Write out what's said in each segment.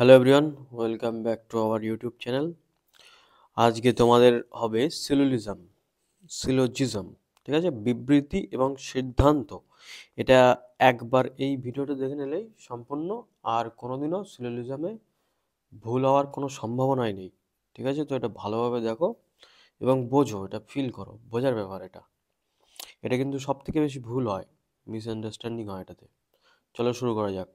Hello everyone, welcome back to our YouTube channel. আজকে তোমাদের হবে সিলোজিজম, ঠিক আছে, বিবৃতি এবং সিদ্ধান্ত। এটা একবার এই ভিডিওটা দেখে নিলেই সম্পূর্ণ, আর কোনোদিনও সিলোজিজমে ভুল হওয়ার কোনো সম্ভাবনাই নেই। ঠিক আছে, তো এটা ভালোভাবে দেখো এবং বোঝো, এটা ফিল করো, বোঝার ব্যাপার এটা। এটা কিন্তু সব থেকে বেশি ভুল হয়, মিসআন্ডারস্ট্যান্ডিং হয় এটাতে। চলো শুরু করা যাক।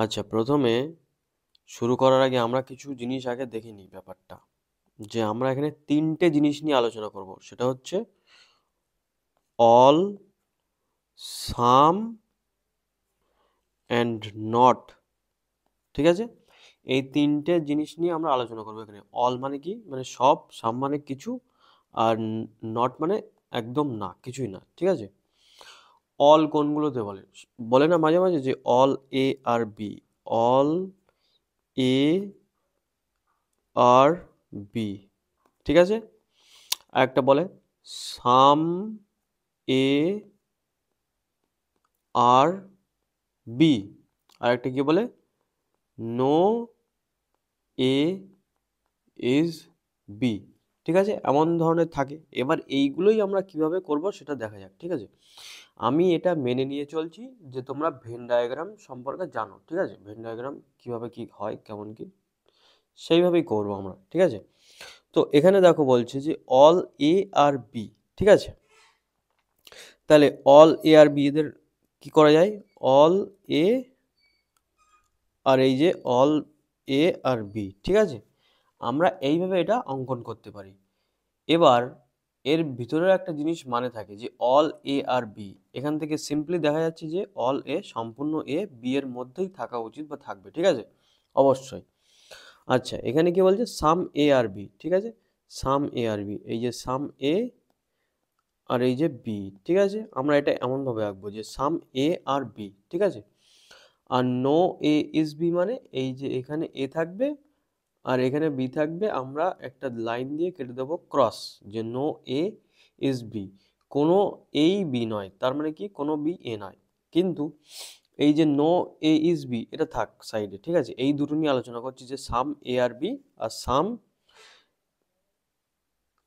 আচ্ছা, প্রথমে শুরু করার আগে আমরা কিছু জিনিস আগে দেখে নিই ব্যাপারটা, যে আমরা এখানে তিনটে জিনিস নিয়ে আলোচনা করব। সেটা হচ্ছে অল, সাম অ্যান্ড নট। ঠিক আছে, এই তিনটে জিনিস নিয়ে আমরা আলোচনা করবো এখানে। অল মানে কি, মানে সব, সাম মানে কিছু, আর নট মানে একদম না, কিছুই না। ঠিক আছে, অল কোনগুলোতে বলে, বলে না মাঝে মাঝে যে অল এ আর বি, অল এ আর বি। ঠিক আছে, আর একটা বলে সাম এ আর বি, আর একটা কি বলে নো এ ইজ বি। ঠিক আছে, এমন ধরনের থাকে। এবার এইগুলোই আমরা কিভাবে করব সেটা দেখা যাক। ঠিক আছে, আমি এটা মেনে নিয়ে চলছি যে তোমরা ভেন ডায়াগ্রাম সম্পর্কে জানো। ঠিক আছে, ভেন ডায়াগ্রাম কীভাবে কি হয়, কেমন কি, সেইভাবেই করবো আমরা। ঠিক আছে, তো এখানে দেখো বলছে যে অল এ আর বি। ঠিক আছে, তাহলে অল এ আর বি এদের কি করা যায়, অল এ আর এই যে অল এ আর বি। ঠিক আছে, আমরা এইভাবে এটা অঙ্কন করতে পারি। এবার এর ভিতরের একটা জিনিস মানে থাকে যে অল এ আর বি, এখান থেকে সিম্পলি দেখা যাচ্ছে যে অল এ, সম্পূর্ণ এ বি এর মধ্যেই থাকা উচিত বা থাকবে। ঠিক আছে, অবশ্যই। আচ্ছা, এখানে কি বলছে সাম এ আর বি। ঠিক আছে, সাম এ আর বি, এই যে সাম এ আর এই যে বি। ঠিক আছে, আমরা এটা এমনভাবে আঁকবো যে সাম এ আর বি। ঠিক আছে, আর নো এ ইজ বি মানে এই যে এখানে এ থাকবে আর এখানে বি থাকবে, আমরা একটা লাইন দিয়ে কেটে দেবো ক্রস, যে নো এ ইজ বি, কোনো এই বি নয়, তার মানে কি কোনো বি এ নয়। কিন্তু এই যে নো এ ইজ বি এটা থাক সাইডে। ঠিক আছে, এই দুটো নিয়ে আলোচনা করছি, যে সাম এ আর বি আর সাম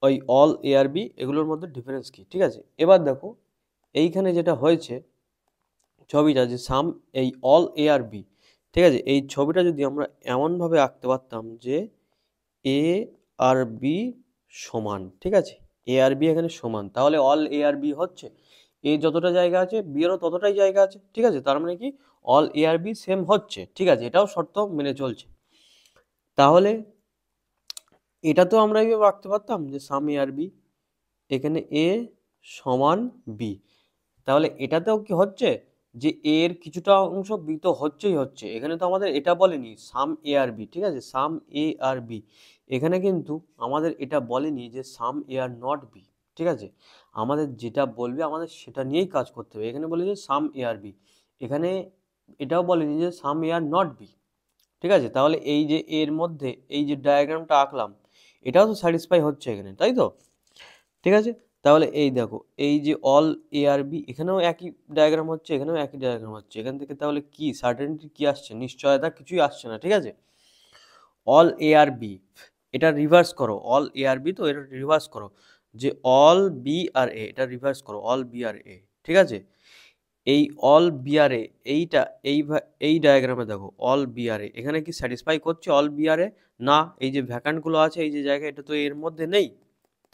ওই অল এ আর বি, এগুলোর মধ্যে ডিফারেন্স কি। ঠিক আছে, এবার দেখো এইখানে যেটা হয়েছে ছবিটা, যে সাম এই অল এ আর বি। ঠিক আছে, এই ছবিটা যদি আমরা এমনভাবে আঁকতে পারতাম যে এ আর বি সমান। ঠিক আছে, এ আর বি এখানে সমান, তাহলে অল এ আর বি হচ্ছে এ যতটা জায়গা আছে বি এরও ততটাই জায়গা আছে। ঠিক আছে, তার মানে কি অল এ আর বি সেম হচ্ছে। ঠিক আছে, এটাও শর্ত মেনে চলছে। তাহলে এটা তো আমরা এইভাবে আঁকতে পারতাম যে সাম এ আর বি, এখানে এ সমান বি। তাহলে এটাতেও কি হচ্ছে যে এ এর কিছুটা অংশ বি তো হচ্ছেই হচ্ছে। এখানে তো আমাদের এটা বলেনি সাম এ আর বি। ঠিক আছে, সাম এ আর বি, এখানে কিন্তু আমাদের এটা বলেনি যে সাম এ আর নট বি। ঠিক আছে, আমাদের যেটা বলবে আমাদের সেটা নিয়েই কাজ করতে হবে। এখানে বলে যে সাম এ আর বি, এখানে এটাও বলেনি যে সাম এ আর নট বি। ঠিক আছে, তাহলে এই যে এর মধ্যে এই যে ডায়াগ্রামটা আঁকলাম, এটাও তো স্যাটিসফাই হচ্ছে এখানে, তাই তো? ঠিক আছে, তাহলে এই দেখো এই যে অল এ আর বি, এখানেও একই ডায়াগ্রাম হচ্ছে, এখানেও একই ডায়াগ্রাম হচ্ছে। এখান থেকে তাহলে কি সার্টেনিটি কি আসছে, নিশ্চয়তা কিছুই আসছে না। ঠিক আছে, অল এ আর বি, এটা রিভার্স করো, অল এ আর বি তো এটা রিভার্স করো, যে অল বি আর এ, এটা রিভার্স করো অল বি আর এ। ঠিক আছে, এই অল বি আর এ, এইটা এই ডায়াগ্রামে দেখো অল বি আর এ, এখানে কি স্যাটিসফাই করছে অল বি আর এ? না, এই যে ভ্যাকান্টগুলো আছে এই যে জায়গা, এটা তো এর মধ্যে নেই।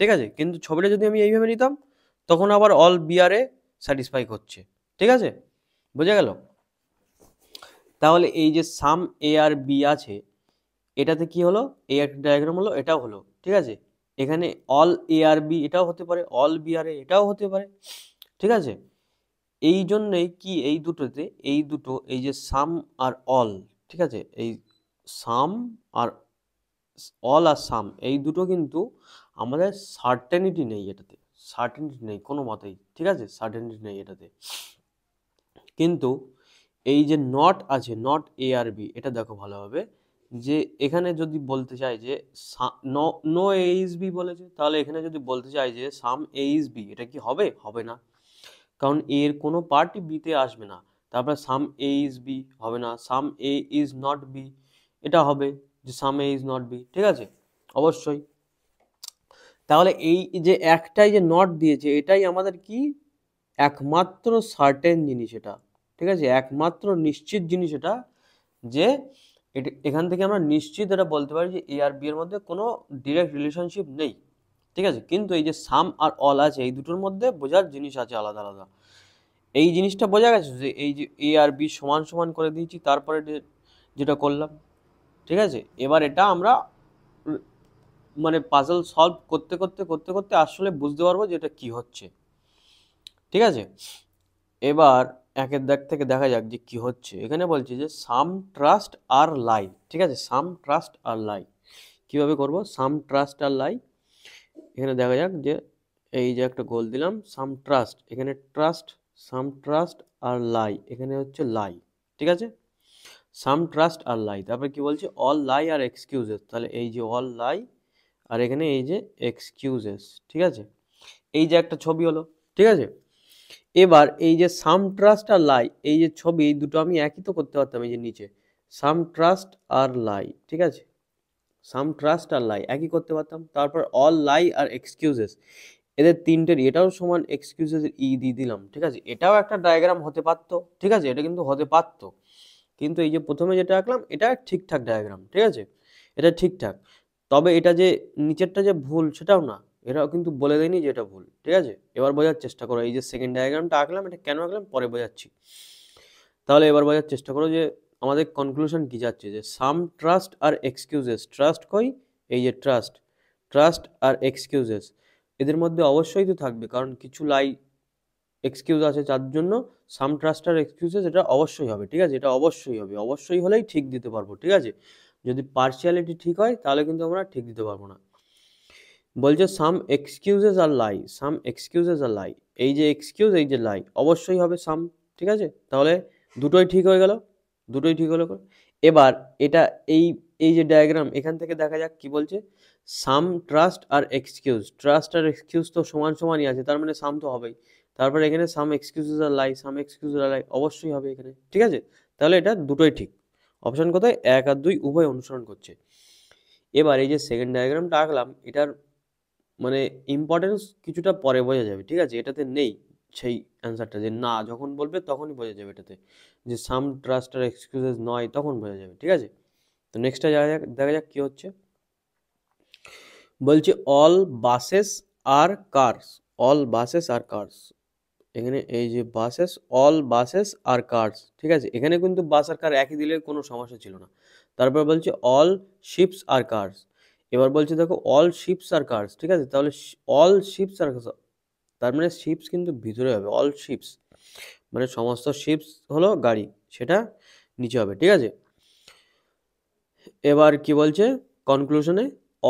ঠিক আছে, কিন্তু ছবিটা যদি আমি এইভাবে নিতাম তখন আবার অল বি আর এ স্যাটিসফাই করছে। ঠিক আছে, বোঝা গেল? তাহলে এই যে সাম এ আর বি আছে, এটাতে কি হলো, এই একটা ডায়াগ্রাম হলো, এটাও হলো। ঠিক আছে, এখানে অল এ আর বি এটাও হতে পারে, অল বি আর এ এটাও হতে পারে। ঠিক আছে, এই জন্যই কি এই দুটোতে, এই দুটো এই যে সাম আর অল, ঠিক আছে, এই সাম আর অল আর সাম, এই দুটো কিন্তু আমাদের সার্টেনিটি নেই এটাতে, সার্টেনিটি নেই কোনো মতেই। ঠিক আছে, সার্টেনিটি নেই এটাতে। কিন্তু এই যে নট আছে, নট এ আর বি, এটা দেখো ভালোভাবে, যে এখানে যদি বলতে চাই যে no no A is B বলেছে, তাহলে এখানে যদি বলতে চাই যে সাম এ ইজ বি, এটা কি হবে? হবে না, কারণ এর কোনো পার্টই বিতে আসবে না। তারপরে সাম এ ইজ বি হবে না, সাম এ ইজ নট বি, এটা হবে যে সাম এ ইজ নট বি, ঠিক আছে? অবশ্যই। তাহলে এই যে একটাই যে নট দিয়েছে, এটাই আমাদের কি একমাত্র সার্টেন জিনিস এটা, ঠিক আছে? একমাত্র নিশ্চিত জিনিস এটা, যে এখান থেকে আমরা নিশ্চিত এটা বলতে পারি যে এ আর বি এর মধ্যে কোনো ডিরেক্ট রিলেশনশিপ নেই, ঠিক আছে? কিন্তু এই যে সাম আর অল আছে, এই দুটোর মধ্যে বোঝার জিনিস আছে আলাদা আলাদা। এই জিনিসটা বোঝা গেছে যে এই যে এ আর বি সমান সমান করে দিয়েছি, তারপরে যেটা করলাম, ঠিক আছে? এবার এটা আমরা মানে পাজল সলভ করতে করতে করতে করতে আসলে বুঝতে পারবো যে এটা কি হচ্ছে, ঠিক আছে? এবার একের দিক থেকে দেখা যাক যে কি হচ্ছে। এখানে বলছে যে সাম ট্রাস্ট আর লাই, ঠিক আছে? সাম ট্রাস্ট আর লাই কিভাবে করব? সাম ট্রাস্ট আর লাই, এখানে দেখা যাক যে এই যে একটা গোল দিলাম সাম ট্রাস্ট, এখানে ট্রাস্ট, সাম ট্রাস্ট আর লাই, এখানে হচ্ছে লাই, ঠিক আছে? সাম ট্রাস্ট আর লাই, তারপরে কি বলছে? অল লাই আর এক্সকিউজেস, তাহলে এই যে অল লাই আর এখানে এই যে এক্সকিউজেস, ঠিক আছে? এই যে একটা ছবি হলো, ঠিক আছে? এবার এই যে সাম ট্রাস্ট আর লাই, এই যে ছবি, এই দুটো আমি একই তো করতে পারতাম, এই যে নিচে সাম ট্রাস্ট আর লাই, ঠিক আছে? সাম ট্রাস্ট আর লাই একই করতে পারতাম। তারপর অল লাই আর এক্সকিউজেস, এদের তিনটের এটাও সমান এক্সকিউজেস ই দিয়ে দিলাম, ঠিক আছে? এটাও একটা ডায়াগ্রাম হতে পারতো, ঠিক আছে? এটা কিন্তু হতে পারতো, কিন্তু এই যে প্রথমে যেটা আঁকলাম এটা ঠিকঠাক ডায়াগ্রাম, ঠিক আছে? এটা ঠিকঠাক। তবে এটা যে নিচেরটা যে ভুল সেটাও না, এটাও কিন্তু বলে দেয়নি যে এটা ভুল, ঠিক আছে? এবার বোঝার চেষ্টা করো, এই যে সেকেন্ড ডায়াগ্রামটা আঁকলাম এটা কেন আঁকলাম পরে বোঝাচ্ছি। তাহলে এবার বোঝার চেষ্টা করো যে আমাদের কনক্লুশন কি যাচ্ছে, যে সাম ট্রাস্ট আর এক্সকিউজেস, ট্রাস্ট কই? এই যে ট্রাস্ট, ট্রাস্ট আর এক্সকিউজেস, এদের মধ্যে অবশ্যই তো থাকবে, কারণ কিছু লাই এক্সকিউজ আছে, যার জন্য সাম ট্রাস্ট আর এক্সকিউজেস এটা অবশ্যই হবে, ঠিক আছে? এটা অবশ্যই হবে, অবশ্যই হলেই ঠিক দিতে পারবো, ঠিক আছে? যদি পার্সিয়ালিটি ঠিক হয় তাহলে কিন্তু আমরা ঠিক দিতে পারবো না। বলছে সাম এক্সকিউজেস আর লাই, সাম এক্সকিউজেস আর লাই, এই যে এক্সকিউজ এই যে লাই অবশ্যই হবে সাম, ঠিক আছে? তাহলে দুটোই ঠিক হয়ে গেল, দুটোই ঠিক হলো। এবার এটা এই এই যে ডায়াগ্রাম এখান থেকে দেখা যাক কি বলছে। সাম ট্রাস্ট আর এক্সকিউজ, ট্রাস্ট আর এক্সকিউজ তো সমান সমানই আছে, তার মানে সাম তো হবেই। তারপরে এখানে সাম এক্সকিউজেস আর লাই, সাম এক্সকিউজেস আর লাই অবশ্যই হবে এখানে, ঠিক আছে? তাহলে এটা দুটোই ঠিক। অপশন কোথায়? 1 আর 2 উভয় অনুসরণ করছে। এবার এই যে সেকেন্ড ডায়াগ্রামটা আঁকলাম, এটার মানে ইম্পর্টেন্স কিছুটা পরে বোঝা যাবে, ঠিক আছে? এটাতে নেই সেই অ্যান্সারটা, যে না যখন বলবে তখনই বোঝা যাবে, এটাতে যে সাম ট্রাস্ট আর এক্সকিউজেস নয় তখন বোঝা যাবে, ঠিক আছে? তো নেক্সটটা দেখা যাক কি হচ্ছে। বলছে অল বাসেস আর কার্স, অল বাসেস আর কার্স, এখানে এই যে বাসেস, অল বাসেস আর কার্স, ঠিক আছে? এখানে কিন্তু বাস আর কার একই দিলে কোনো সমস্যা ছিল না। তারপর বলছে অল শিপস আর কার্স, এবার বলছে দেখো অল শিপস আর কার্স, ঠিক আছে? তাহলে অল শিপস আর, তার মানে শিপস কিন্তু ভিতরে হবে, অল শিপস মানে সমস্ত শিপস হলো গাড়ি, সেটা নিচে হবে, ঠিক আছে? এবার কি বলছে কনক্লুশনে?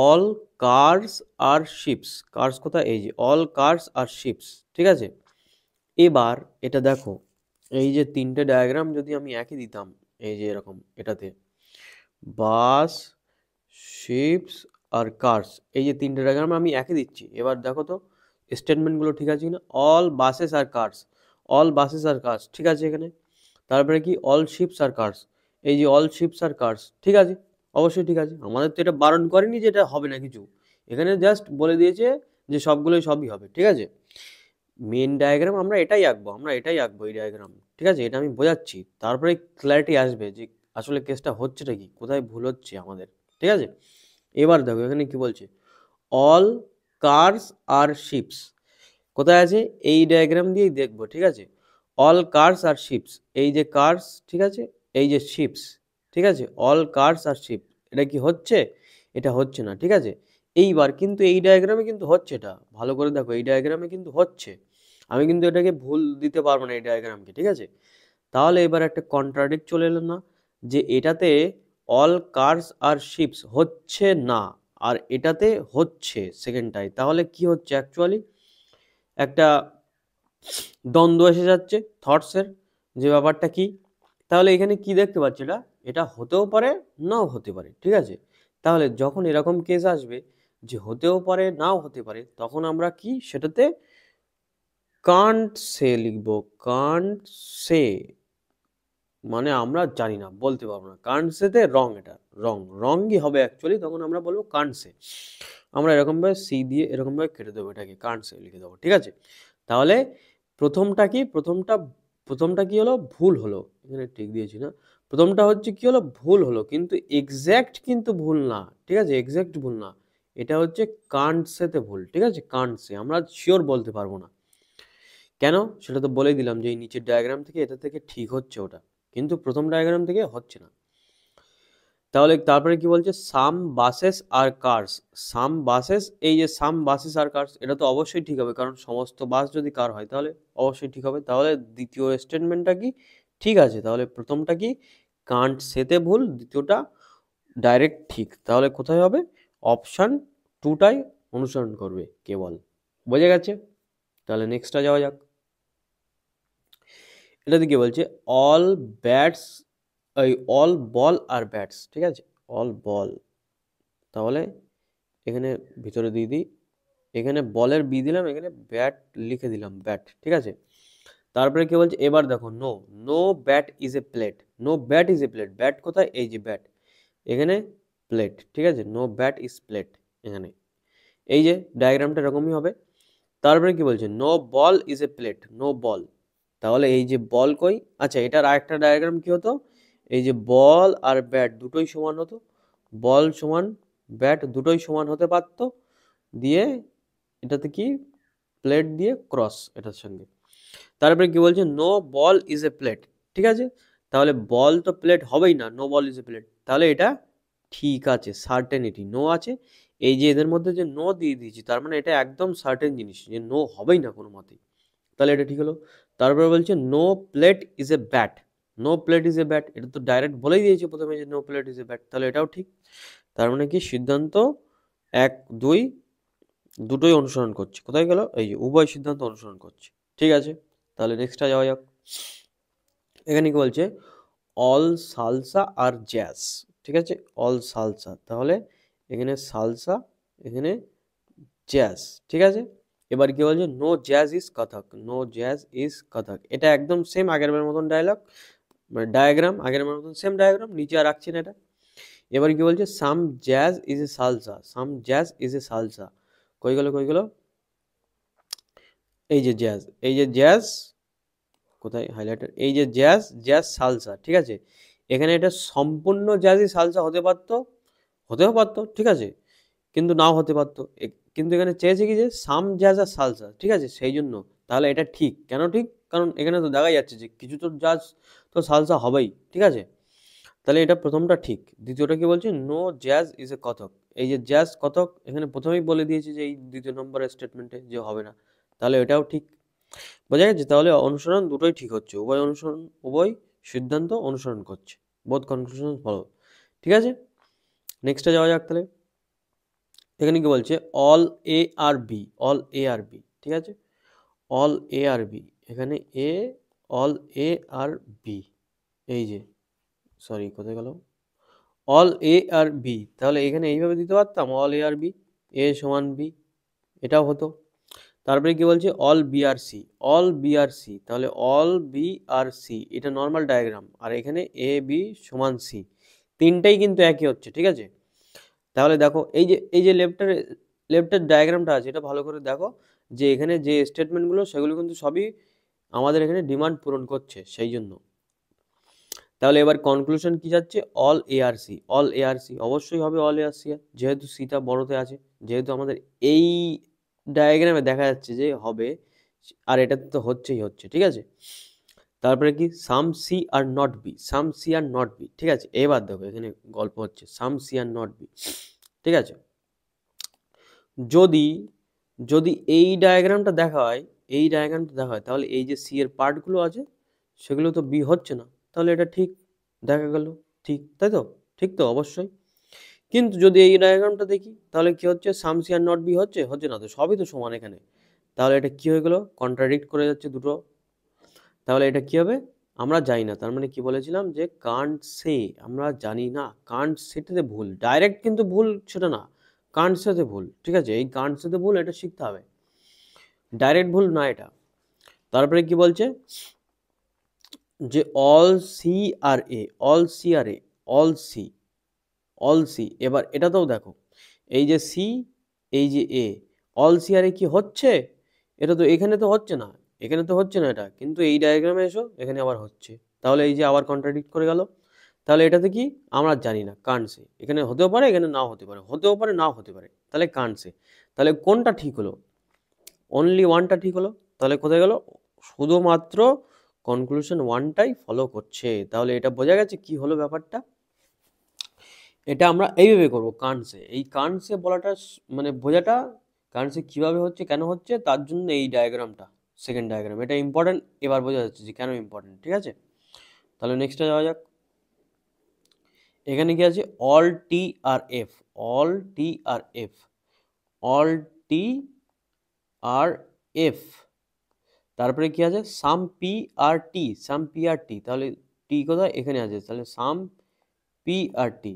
অল কার্স আর শিপস, কার্স কোথায়? এই যে অল কার্স আর শিপস, ঠিক আছে? এবার এটা দেখো, এই যে তিনটে ডায়াগ্রাম যদি আমি একই দিতাম, এই যে এরকম এটাতে বাস, শিপস আর কার্স, এই যে তিনটে ডায়াগ্রাম আমি একই দিচ্ছি, এবার দেখো তো স্টেটমেন্টগুলো ঠিক আছে কিনা। অল বাসেস আর কার্স, অল বাসেস আর কার্স, ঠিক আছে এখানে। তারপরে কি অল শিপস আর কার্স, এই যে অল শিপস আর কার্স, ঠিক আছে? অবশ্যই ঠিক আছে, আমাদের তো এটা বারণ করেনি যে এটা হবে না কিছু, এখানে জাস্ট বলে দিয়েছে যে সবগুলোই সবই হবে, ঠিক আছে? মেন ডায়াগ্রাম আমরা এটাই আঁকবো, আমরা এটাই আঁকবো এই ডায়াগ্রাম, ঠিক আছে? এটা আমি বোঝাচ্ছি, তারপরে ক্ল্যারিটি আসবে যে আসলে কেসটা হচ্ছেটা কি, কোথায় ভুল হচ্ছে আমাদের, ঠিক আছে? এবার দেখো এখানে কি বলছে, অল কার্স আর শিপস কোথায় আছে? এই ডায়াগ্রাম দিয়েই দেখবো, ঠিক আছে? অল কার্স আর শিপস, এই যে কার্স, ঠিক আছে? এই যে শিপস, ঠিক আছে? অল কার্স আর শিপ, এটা কি হচ্ছে? এটা হচ্ছে না, ঠিক আছে? এইবার কিন্তু এই ডায়াগ্রামে কিন্তু হচ্ছে, এটা ভালো করে দেখো, এই ডায়াগ্রামে কিন্তু হচ্ছে, আমি কিন্তু এটাকে ভুল দিতে পারবো না এই ডায়াগ্রামকে, ঠিক আছে? তাহলে এবার একটা কন্ট্রাডিক্ট চলে এলো না, যে এটাতে অল কার্স আর শিপস হচ্ছে না আর এটাতে হচ্ছে সেকেন্ডটাই, তাহলে কি হচ্ছে অ্যাকচুয়ালি? একটা দ্বন্দ্ব এসে যাচ্ছে থটসের, যে ব্যাপারটা কি? তাহলে এখানে কি দেখতে পাচ্ছি, এটা এটা হতেও পারে নাও হতে পারে, ঠিক আছে। তাহলে যখন এরকম কেস আসবে যে হতেও পারে নাও হতে পারে, তখন আমরা কি সেটাতে কান্ট সে লিখবো। কান্ট সে মানে আমরা জানি না, বলতে পারবো না। কান্ট সেতে রং, এটা রংই হবে অ্যাকচুয়ালি, তখন আমরা বলবো কান্ট সে। আমরা এরকমভাবে সি দিয়ে এরকমভাবে কেটে দেবো, এটাকে কান্ট সে লিখে দেবো, ঠিক আছে। তাহলে প্রথমটা কি, প্রথমটা কি হলো, ভুল হলো, এখানে ঠিক দিয়েছি না। প্রথমটা হচ্ছে কি হলো, ভুল হলো, কিন্তু এক্স্যাক্ট কিন্তু ভুল না, ঠিক আছে, এক্স্যাক্ট ভুল না। এটা হচ্ছে কান্ট সেতে ভুল, ঠিক আছে, কান্ট সে, আমরা শিওর বলতে পারবো না। কেন সেটা তো বলেই দিলাম, যে এই নিচের ডায়াগ্রাম থেকে এটা থেকে ঠিক হচ্ছে ওটা, কিন্তু প্রথম ডায়াগ্রাম থেকে হচ্ছে না। তাহলে তারপরে কি বলছে, সাম বাসেস আর কার্স। সাম বাসেস, এই যে সাম বাসেস আর কার্স, এটা তো অবশ্যই ঠিক হবে, কারণ সমস্ত বাস যদি কার হয় তাহলে অবশ্যই ঠিক হবে। তাহলে দ্বিতীয় স্টেটমেন্টটা কি ঠিক আছে, তাহলে প্রথমটা কি কান্ট সেতে ভুল, দ্বিতীয়টা ডাইরেক্ট ঠিক। তাহলে কোথায় হবে, অপশান টুটাই অনুসরণ করবে কেবল। বোঝা গেছে? তাহলে নেক্সটটা যাওয়া যাক। এটাতে কি বলছে, অল ব্যাটস, এই অল বল আর ব্যাটস, ঠিক আছে, অল বল। তাহলে এখানে ভিতরে দিয়ে দিই, এখানে বলের বি দিলাম, এখানে ব্যাট লিখে দিলাম, ব্যাট, ঠিক আছে। তারপরে কি বলছে, এবার দেখো, no no bat is a plate, no bat is a plate, bat কোথায়, এই যে ব্যাট, এখানে প্লেট, ঠিক আছে, নো ব্যাট ইজ প্লেট, এখানে এই যে ডায়াগ্রামটা এরকমই হবে। তারপরে কি বলছে, no ball is a plate, no ball, তাহলে এই যে বল কই, আচ্ছা এটার আরেকটা ডায়াগ্রাম কি হতো, এই যে বল আর ব্যাট দুটোই সমান হতো, বল সমান ব্যাট দুটোই সমান হতে পারতো, দিয়ে এটাতে কি প্লেট দিয়ে ক্রস এটার সঙ্গে। তারপরে কি বলছে, no ball is a plate, ঠিক আছে, তাহলে বল তো প্লেট হবেই না, no ball is a plate, তাহলে এটা ঠিক আছে, সার্টেনিটি নো আছে। এই যে এদের মধ্যে যে নো দিয়ে দিয়েছি, তার মানে এটা একদম সার্টেন জিনিস, যে নো হবেই না কোনো মতেই, তাহলে এটা ঠিক হলো। তারপরে বলছে, no plate is a bat, no plate is a bat, এটা তো ডাইরেক্ট বলেই দিয়েছে প্রথমে যে no plate is a bat, তাহলে এটাও ঠিক। তার মানে কি সিদ্ধান্ত 1, 2 দুটোই অনুসরণ করছে, কোথায় গেল, এই যে উভয় সিদ্ধান্ত অনুসরণ করছে, ঠিক আছে। তাহলে নেক্সটটা যাওয়া যাক। এখানে কি বলছে, অল সালসা আর জ্যাজ, ঠিক আছে, অল সালসা, তাহলে এখানে সালসা, এখানে জ্যাজ, ঠিক আছে। এবার কি বলছে, no jazz is Kathak, no jazz is Kathak, এটা একদম সেম আগের বারের মতন ডায়লগ, মানে ডায়াগ্রাম আগের বারের মতন সেম ডায়াগ্রাম, নিচে আর রাখছি না এটা। এবার কি বলছে, some jazz is a salsa, some jazz is a salsa, কই গেল, কই গেল, এই যে জ্যাজ, এই যে জ্যাজ, কোথায় হাইলাইটার, এই যে জ্যাজ, জ্যাজ সালসা, ঠিক আছে, এখানে এটা সম্পূর্ণ জ্যাজই সালসা হতে পারতো, হতেও পারতো, ঠিক আছে, কিন্তু নাও হতে পারতো। কিন্তু এখানে চেয়েছে কি যে সাম জ্যাজ আর সালসা, ঠিক আছে, সেই জন্য তাহলে এটা ঠিক। কেন ঠিক, কারণ এখানে তো দেখা যাচ্ছে যে কিছু তো জাজ তো সালসা হবেই, ঠিক আছে, তাহলে এটা প্রথমটা ঠিক। দ্বিতীয়টা কি বলছে, নো জ্যাজ ইজ এ কথক, এই যে জ্যাজ কথক এখানে প্রথমেই বলে দিয়েছে যে এই দ্বিতীয় নম্বরের স্টেটমেন্টে যে হবে না, তাহলে এটাও ঠিক। বোঝা গেছে? তাহলে অনুসরণ দুটোই ঠিক হচ্ছে, উভয় সিদ্ধান্ত অনুসরণ করছে, বোথ কনক্লুশন ফলো, ঠিক আছে। নেক্সটে যাওয়া যাক তাহলে। এখানে কি বলছে, অল এ আর বি, অল এ আর বি, ঠিক আছে, অল এ আর বি, এখানে এ, অল এ আর বি, এই যে সরি কোথায় গেল, অল এ আর বি, তাহলে এখানে এইভাবে দিতে পারতাম, অল এ আর বি, এ সমান বি, এটাও হতো। তারপরে কি বলছে, অল বি আর সি, অল বি আর সি, তাহলে অল বি আর সি, এটা নর্মাল ডায়াগ্রাম, আর এখানে এ বি সমান সি, তিনটাই কিন্তু একই হচ্ছে, ঠিক আছে। তাহলে দেখো এই যে লেফটের ডায়াগ্রামটা আছে, এটা ভালো করে দেখো, যে এখানে যে স্টেটমেন্টগুলো সেগুলো কিন্তু সবই আমাদের এখানে ডিমান্ড পূরণ করছে, সেই জন্য। তাহলে এবার কনক্লুশন কি যাচ্ছে, অল এ আর সি, অল এ আর সি অবশ্যই হবে, অল এ আর সি, যেহেতু সিটা বড়তে আছে, যেহেতু আমাদের এই ডায়াগ্রামে দেখা যাচ্ছে যে হবে, আর এটা তো হচ্ছেই হচ্ছে, ঠিক আছে। তারপরে কি, some C are not B, some C are not B, ঠিক আছে। এবার দেখো এখানে গল্প হচ্ছে, some C are not B, ঠিক আছে। যদি যদি এই ডায়াগ্রামটা দেখা হয়, এই ডায়াগ্রামটা দেখা হয়, তাহলে এই যে সি এর পার্টগুলো আছে সেগুলো তো বি হচ্ছে না, তাহলে এটা ঠিক দেখা গেল, ঠিক তাই তো, ঠিক তো অবশ্যই। কিন্তু যদি এই ডায়াগ্রামটা দেখি, তাহলে কি হচ্ছে, some C are not B হচ্ছে, হচ্ছে না তো, সবই তো সমান এখানে, তাহলে এটা কি হয়ে গেল, কন্ট্রাডিক্ট করে যাচ্ছে দুটো, তাহলে এটা কি হবে, আমরা জানি না, তার মানে কি বলেছিলাম যে কান্ট সে, আমরা জানি না, কান্ট সেটাতে ভুল, ডাইরেক্ট কিন্তু ভুল সেটা না, কান্ট সেতে ভুল, ঠিক আছে, এই কান্ট সেতে ভুল এটা শিখতে হবে, ডাইরেক্ট ভুল না এটা। তারপরে কি বলছে যে অল সি আর এ, অল সি আর এ, অল সি, অল সি, এবার এটাতেও দেখো এই যে সি, এই যে এ, অল সি আর এ কি হচ্ছে, এটা তো এখানে তো হচ্ছে না, এখানে তো হচ্ছে না এটা, কিন্তু এই ডায়াগ্রামে এসো এখানে আবার হচ্ছে, তাহলে এই যে আবার কন্ট্রাডিক্ট করে গেল, তাহলে এটাতে কি আমরা জানি না, কান্ট সে, এখানে হতেও পারে এখানে নাও হতে পারে, হতেও পারে নাও হতে পারে, তাহলে কান্ট সে, তাহলে কোনটা ঠিক হলো, অনলি ওয়ানটা ঠিক হলো, তাহলে কোথায় গেল, শুধুমাত্র কনক্লুশন ওয়ানটাই ফলো করছে, তাহলে এটা বোঝা গেছে কি হলো ব্যাপারটা। এটা আমরা এইভাবে করবো কান্টসে, এই কান্টসে বলাটা মানে বোঝাটা, কান্টসে কিভাবে হচ্ছে কেন হচ্ছে তার জন্য এই ডায়াগ্রামটা, সেকেন্ড ডায়াগ্রাম এটা ইম্পর্টেন্ট, এবার বোঝা যাচ্ছে যে কেন ইম্পর্টেন্ট, ঠিক আছে। তাহলে নেক্সটে যাওয়া যাক, এখানে কি আছে, অল টি আর এফ, অল টি আর এফ, অল টি আর এফ, তারপরে কি আছে সাম পি আর টি, সাম পি আর টি, তাহলে টি কোথায়, এখানে আছে, তাহলে সাম পি আর টি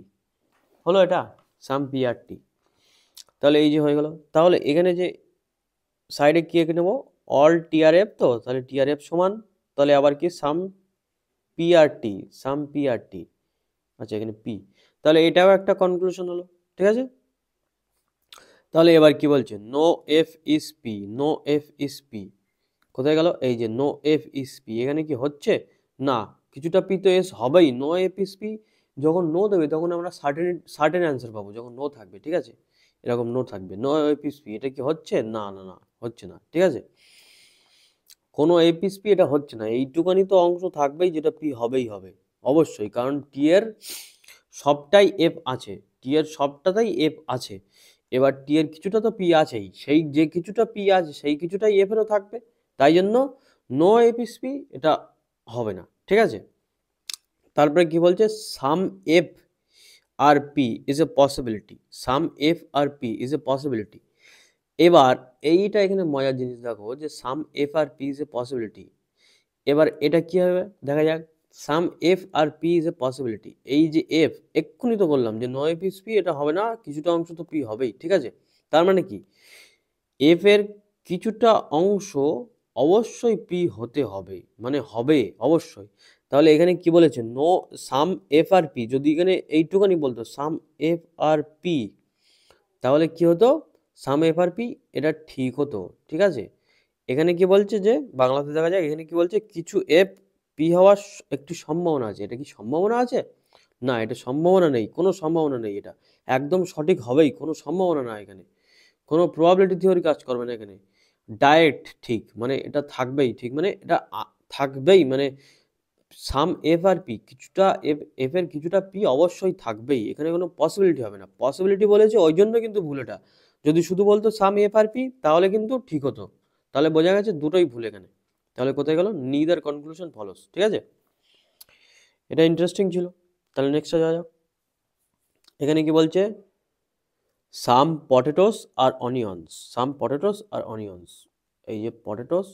হলো এটা, সাম পি আর টি, তাহলে এই যে হয়ে গেল। তাহলে এখানে যে সাইডে কি এঁকে নেবো, অল টিআরএফ, তো তাহলে টিআরএফ সমান, তাহলে আবার কি সাম পি আর টি, সাম পি আর টি, আচ্ছা এখানে পি, তাহলে এটাও একটা কনক্লুশন হলো, ঠিক আছে। তাহলে এবার কি বলছে, no F is P, no F is P, কোথায় গেল, এই যে নো এফ ইস পি, এখানে কি হচ্ছে না, কিছুটা পি তো এস হবেই, নো এফ ইস পি, যখন নো দেবে তখন আমরা সার্টেন অ্যান্সার পাবো, যখন নো থাকবে, ঠিক আছে, এরকম নো থাকবে, নো এফ ইস পি, এটা কি হচ্ছে না, না না হচ্ছে না, ঠিক আছে, কোনো এফ ইস পি এটা হচ্ছে না, এইটুকানি তো অংশ থাকবেই যেটা পি হবেই হবে, অবশ্যই, কারণ টি এর সবটাই এফ আছে, টি এর সবটাতেই এফ আছে, এবার টি এর কিছুটা তো পি আছেই, সেই যে কিছুটা পি আছে সেই কিছুটাই এফ এরও থাকবে, তাই জন্য নো এফ ইস পি এটা হবে না, ঠিক আছে। তারপরে কি বলছে, some F are P is a possibility, some F are P is a possibility, এবার এইটা এখানে মজার জিনিস দেখো যে some F are P is a possibility, এবার এটা কি হবে দেখা যাক, some F are P is a possibility, এই যে এফ এক্ষুনি তো বললাম যে নয় পিস পি এটা হবে না, কিছুটা অংশ তো পি হবেই, ঠিক আছে, তার মানে কি এফ এর কিছুটা অংশ অবশ্যই পি হতে হবে, মানে হবে অবশ্যই, তাহলে এখানে কি বলেছে, know some F are P, যদি এখানে এইটুকানি বলতো সাম এফ আর পি, তাহলে কি হতো, সাম এফ আর পি এটা ঠিক হতো, ঠিক আছে। এখানে কি বলছে যে বাংলাতে দেখা যায়, এখানে কি বলছে কিছু এফ পি হওয়ার একটি সম্ভাবনা আছে, এটা কি সম্ভাবনা আছে, না এটা সম্ভাবনা নেই, কোনো সম্ভাবনা নেই, এটা একদম সঠিক হবেই, কোনো সম্ভাবনা না, এখানে কোনো প্রবাবিলিটি থিওরি কাজ করবে না, এখানে ডাইরেক্ট ঠিক, মানে এটা থাকবেই ঠিক, মানে এটা থাকবেই, মানে সাম এফ আর পি কিছুটা এফ, এফ এর কিছুটা পি অবশ্যই থাকবেই, এখানে কোনো পসিবিলিটি হবে না, পসিবিলিটি বলেছে ওই জন্য কিন্তু ভুল এটা, যদি শুধু বলতো সাম এফ আর পি তাহলে কিন্তু ঠিক হতো, তাহলে বোঝা গেছে দুটোই ভুল এখানে, তাহলে কোথায় গেল, নিদার কনক্লুশন ফলোস, ঠিক আছে, এটা ইন্টারেস্টিং ছিল। তাহলে নেক্সটে যাওয়া যাক, এখানে কি বলছে, সাম পটেটোস আর অনিয়ন্স, সাম পটেটোস আর অনিয়ন্স, এই যে পটেটোস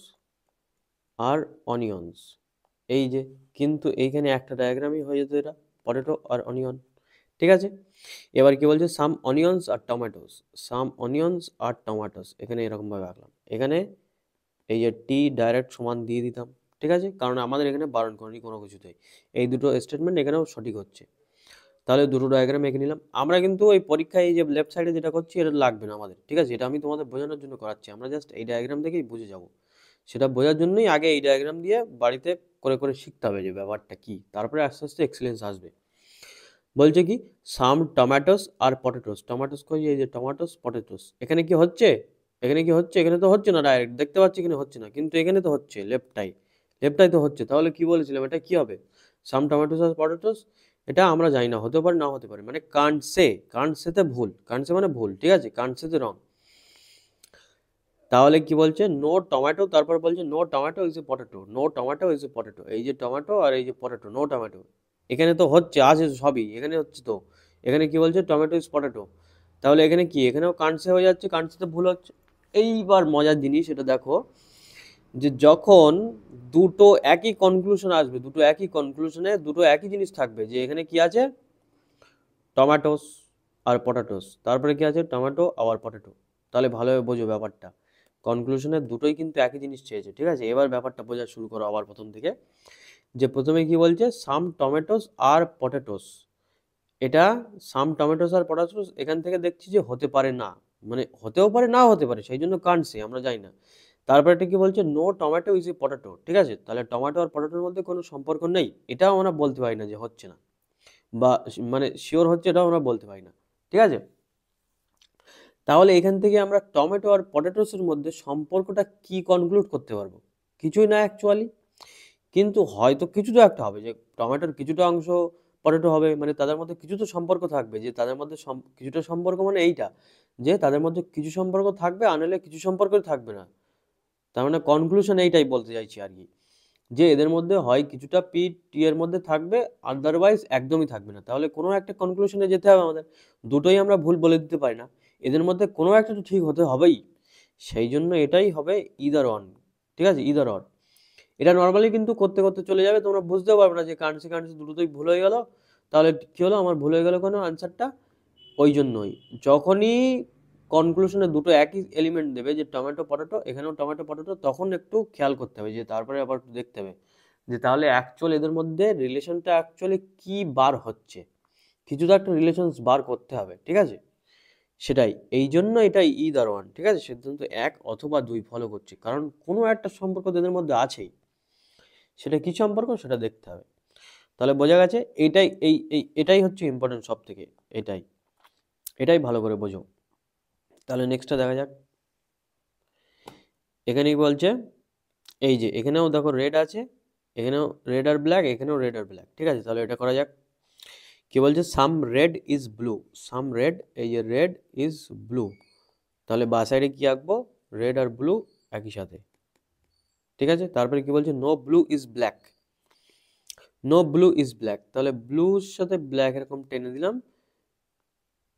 আর অনিয়ন্স, এই যে, কিন্তু এইখানে একটা ডায়াগ্রামই হয়ে যেত এটা, পটেটো আর অনিয়ন, ঠিক আছে। এবার কি বলছে, সাম অনিয়ন্স আর টমেটোস, সাম অনিয়ন্স আর টমেটোস, এখানে এরকমভাবে আঁকলাম, এখানে এই যে টি ডাইরেক্ট সমান দিয়ে দিতাম, ঠিক আছে, কারণ আমাদের এখানে বারণ করেনি কোনো কিছুতেই, এই দুটো স্টেটমেন্ট এখানেও সঠিক হচ্ছে, তাহলে দুটো ডায়াগ্রাম এঁকে নিলাম। আমরা কিন্তু ওই পরীক্ষায় এই যে লেফট সাইডে যেটা করছি এটা লাগবে না আমাদের, ঠিক আছে, এটা আমি তোমাদের বোঝানোর জন্য করাচ্ছি, আমরা জাস্ট এই ডায়াগ্রাম থেকেই বুঝে যাব, সেটা বোঝার জন্যই আগে এই ডায়াগ্রাম দিয়ে বাড়িতে করে করে শিখতে হবে যে ব্যাপারটা কি, তারপরে আস্তে আস্তে এক্সেলেন্স আসবে। বলছে কি, সাম টমেটোস আর পটেটোস, টমেটোস কই, এই যে টমেটোস পটেটোস, এখানে কি হচ্ছে, এখানে কি হচ্ছে, এখানে তো হচ্ছে না, ডাইরেক্ট দেখতে পাচ্ছি এখানে হচ্ছে না, কিন্তু এখানে তো হচ্ছে, লেফটটাই, লেফটটাই তো হচ্ছে, তাহলে কি বলেছিলাম এটা কি হবে, সাম টমেটোস আর পটেটোস, এটা আমরা জানি না, হতে পারে না হতে পারে, মানে কান্ট সে, কান্ট সেতে ভুল, কান্ট সে মানে ভুল, ঠিক আছে, কান্ট সেতে রং, তাহলে কি বলছে, নো টমেটো, তারপর বলছে no tomato is a potato, no tomato is a potato, এই যে টমেটো আর এই যে পটেটো, নো টমেটো, এখানে তো হচ্ছে আছে সবই, এখানে হচ্ছে তো, এখানে কি বলছে, টমেটো ইজ পটেটো, তাহলে এখানে কি, এখানেও কান্টসে হয়ে যাচ্ছে, কান্টসেতে ভুল হচ্ছে। এইবার মজার জিনিস এটা দেখো, যে যখন দুটো একই কনক্লুশন আসবে, দুটো একই কনক্লুশনে দুটো একই জিনিস থাকবে, যে এখানে কি আছে, টমেটোস আর পটাটোস, তারপরে কি আছে, টমেটো আবার পটেটো, তাহলে ভালোভাবে বোঝো ব্যাপারটা, কনক্লুশনে দুটোই কিন্তু একই জিনিস চেয়েছে, ঠিক আছে। এবার ব্যাপারটা বোঝা শুরু করো আবার প্রথম থেকে, যে প্রথমে কি বলছে, সাম টমেটোস আর পটেটোস, এটা সাম টমেটোস আর পটাটোস এখান থেকে দেখছি যে হতে পারে না, মানে হতেও পারে নাও হতে পারে, সেই জন্য কানছে আমরা জানি না। তারপরে এটা কি বলছে, no tomato is a potato, ঠিক আছে, তাহলে টমেটো আর পটেটোর মধ্যে কোনো সম্পর্ক নেই, এটাও আমরা বলতে পারি না যে হচ্ছে না, বা মানে শিওর হচ্ছে এটাও আমরা বলতে পারি না, ঠিক আছে। তাহলে এখান থেকে আমরা টমেটো আর পটেটোসের মধ্যে সম্পর্কটা কি কনক্লুড করতে পারবো, কিছুই না অ্যাকচুয়ালি, কিন্তু হয়তো কিছু তো একটা হবে, যে টমেটোর কিছুটা অংশ পটেটো হবে, মানে তাদের মধ্যে কিছু তো সম্পর্ক থাকবে, যে তাদের মধ্যে কিছুটা সম্পর্ক মানে এইটা, যে তাদের মধ্যে কিছু সম্পর্ক থাকবে, আনলে কিছু সম্পর্ক থাকবে না, তার মানে কনক্লুশন এইটাই বলতে চাইছি আর কি, যে এদের মধ্যে হয় কিছুটা পি টি এর মধ্যে থাকবে, আদারওয়াইজ একদমই থাকবে না, তাহলে কোনো একটা কনক্লুশনে যেতে হবে আমাদের, দুটোই আমরা ভুল বলে দিতে পারি না, এদের মধ্যে কোনো একটা তো ঠিক হতে হবেই, সেই জন্য এটাই হবে ইদার অন, ঠিক আছে, ইদার অর। এটা নর্মালি কিন্তু করতে করতে চলে যাবে, তোমরা বুঝতেও পারবে না যে কারেন্সি কারেন্সি দুটোতেই ভুল হয়ে গেল, তাহলে কি হলো, আমার ভুল হয়ে গেল কেন আনসারটা, ওই জন্যই যখনই কনক্লুশনে দুটো একই এলিমেন্ট দেবে, যে টমেটো পটেটো, এখানেও টমেটো পটেটো, তখন একটু খেয়াল করতে হবে, যে তারপরে আবার একটু দেখতে হবে যে তাহলে অ্যাকচুয়াল এদের মধ্যে রিলেশনটা অ্যাকচুয়ালি কি বার হচ্ছে, কিছু তো একটা রিলেশনস বার করতে হবে, ঠিক আছে, সেটাই, এই জন্য এটাই ইদার ওয়ান, ঠিক আছে, সিদ্ধান্ত এক অথবা দুই ফলো করছে, কারণ কোনো একটা সম্পর্ক তো এদের মধ্যে আছেই, সেটা কি সম্পর্ক সেটা দেখতে হবে, তাহলে বোঝা গেছে, এটাই হচ্ছে ইম্পর্টেন্ট সব থেকে, এটাই এটাই ভালো করে বোঝো। তাহলে নেক্সটটা দেখা যাক, এখানে কি বলছে, এই যে এখানেও দেখো রেড আছে, এখানেও রেড আর ব্ল্যাক, এখানেও রেড আর ব্ল্যাক, ঠিক আছে, তাহলে এটা করা যাক, কি বলছে, some red is blue, some red, এই যে রেড ইজ ব্লু, তাহলে বা সাইডে কি আঁকবো, রেড আর ব্লু একই সাথে, ঠিক আছে, তারপরে কি বলছে, no blue is black, no blue is black, তাহলে ব্লুর সাথে ব্ল্যাক এরকম টেনে দিলাম,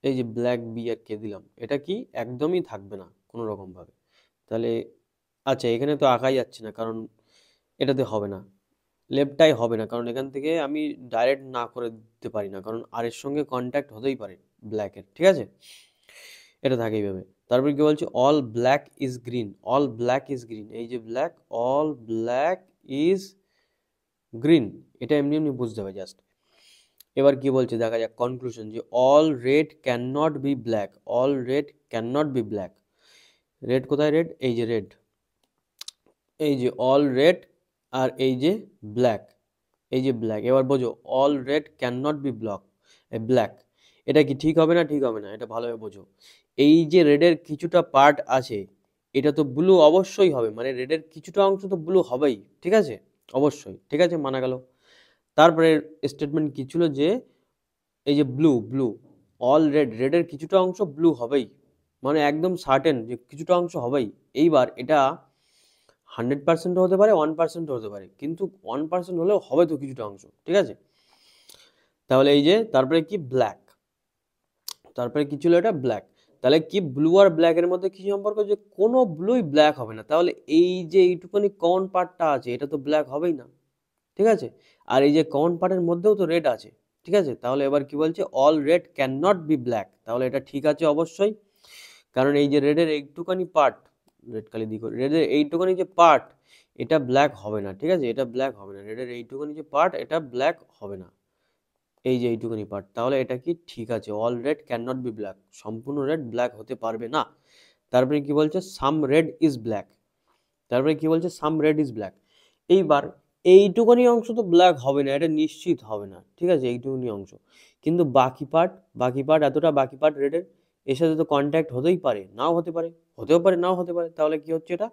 এই যে ব্ল্যাক বি আর কে দিলাম, এটা কি একদমই থাকবে না কোনো রকম ভাবে, তাহলে আচ্ছা এখানে তো আঁকাই যাচ্ছে না, কারণ এটাতে হবে না, লেফটটাই হবে না, কারণ এখান থেকে আমি ডাইরেক্ট না করে দিতে পারি না, কারণ আর এর সঙ্গে কন্ট্যাক্ট হতেই পারে ব্ল্যাকের, ঠিক আছে, এটা থাকে এইভাবে। তারপর কি বলছে, all black is green, all black is green, এই যে black, all black is green, এটা এমনি এমনি বুঝতে হবে জাস্ট। এবার কি বলছে দেখা যাক কনক্লুশন, যে all red can not be black, all red can not be black, red কোথায়, রেড এই যে রেড, এই যে অল রেড আর এই যে ব্ল্যাক, এই যে ব্ল্যাক, এবার বোঝো, all red can not be black, এটা কি ঠিক হবে না, ঠিক হবে না, এটা ভালোভাবে বোঝো, এই যে রেডের কিছুটা পার্ট আছে, এটা তো ব্লু অবশ্যই হবে, মানে রেডের কিছুটা অংশ তো ব্লু হবেই, ঠিক আছে, অবশ্যই, ঠিক আছে, মানা গেল। তারপরে স্টেটমেন্ট কি ছিল, যে এই যে ব্লু ব্লু, অল রেড, রেডের কিছুটা অংশ ব্লু হবেই, মানে একদম সার্টেন যে কিছুটা অংশ হবেই, এইবার এটা 100% হতে পারে, 1% হতে পারে, কিন্তু 1% হলেও হবে তো কিছুটা অংশ, ঠিক আছে, তাহলে এই যে তারপরে কি ব্ল্যাক, তারপরে কি ছিল, এটা ব্ল্যাক, তাহলে কি ব্লু আর ব্ল্যাকের মধ্যে কি সম্পর্ক, যে কোনো ব্লুই ব্ল্যাক হবে না, তাহলে এই যে এইটুকুনি কমন পার্টটা আছে, এটা তো ব্ল্যাক হবেই না, ঠিক আছে, আর এই যে কমন পার্টের মধ্যেও তো রেড আছে, ঠিক আছে, তাহলে এবার কি বলছে, all red can not be black, তাহলে এটা ঠিক আছে অবশ্যই, কারণ এই যে রেডের এইটুকানি পার্ট, রেড কালি দিকে, রেডের এইটুকানি যে পার্ট, এটা ব্ল্যাক হবে না, ঠিক আছে, এটা ব্ল্যাক হবে না, রেডের এইটুকানি যে পার্ট, এটা ব্ল্যাক হবে না, এই যে এইটুকানি পার্ট, তাহলে এটা কি ঠিক আছে, all red can not be black, সম্পূর্ণ রেড ব্ল্যাক হতে পারবে না। তারপরে কি বলছে, সাম রেড ইজ ব্ল্যাক, তারপরে কি বলছে, সাম রেড ইজ ব্ল্যাক, এইবার এইটুকুনি অংশ তো ব্ল্যাক হবে না, এটা নিশ্চিত হবে না, ঠিক আছে, এইটুকুনি অংশ, কিন্তু বাকি পার্ট এতটা বাকি পার্ট রেডের, এর সাথে তো কন্ট্যাক্ট হতেই পারে, নাও হতে পারে, হতেও পারে নাও হতে পারে, তাহলে কি হচ্ছে, এটা